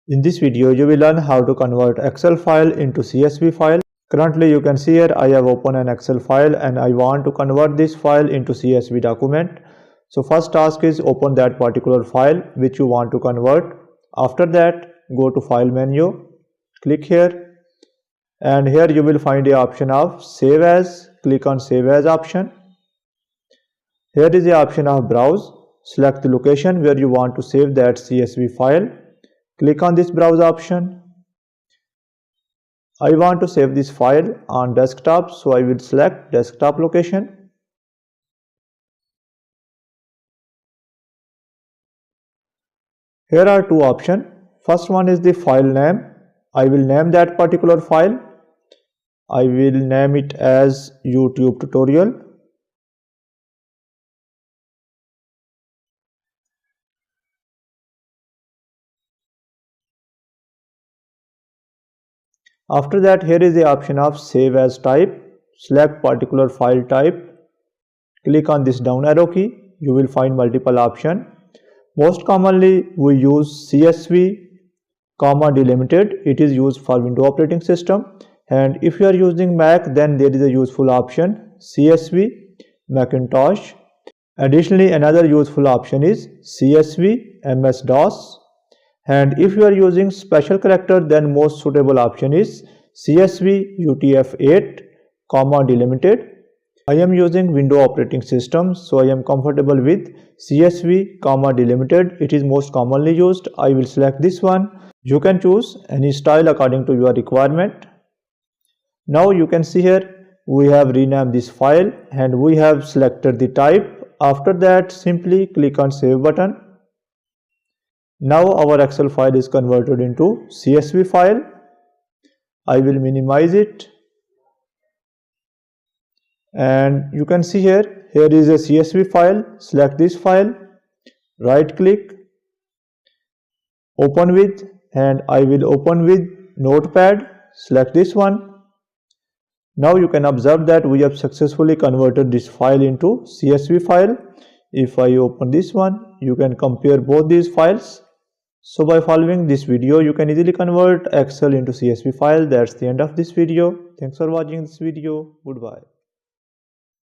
In this video, you will learn how to convert Excel file into CSV file. Currently, you can see here I have opened an Excel file and I want to convert this file into CSV document. So first task is open that particular file which you want to convert. After that, go to File menu, click here, and here you will find the option of Save As. Click on Save As option. Here is the option of Browse. Select the location where you want to save that CSV file. Click on this Browse option. I want to save this file on desktop, so I will select desktop location. Here are two options. First one is the file name. I will name that particular file. I will name it as YouTube tutorial. After that, here is the option of Save As type. Select particular file type. Click on this down arrow key. You will find multiple options. Most commonly, we use CSV, delimited. It is used for Windows operating system. And if you are using Mac, then there is a useful option CSV, Macintosh. Additionally, another useful option is CSV, MS-DOS. And if you are using special character, then most suitable option is CSV UTF-8, delimited. I am using Windows operating system, so I am comfortable with CSV, delimited. It is most commonly used. I will select this one. You can choose any style according to your requirement. Now you can see here we have renamed this file and we have selected the type. After that, simply click on Save button. Now our Excel file is converted into CSV file. I will minimize it. And you can see here is a CSV file. Select this file, right click, open with, and I will open with Notepad. Select this one. Now you can observe that we have successfully converted this file into CSV file. If I open this one, you can compare both these files. So by following this video, you can easily convert Excel into CSV file. That's the end of this video. Thanks for watching this video. Goodbye.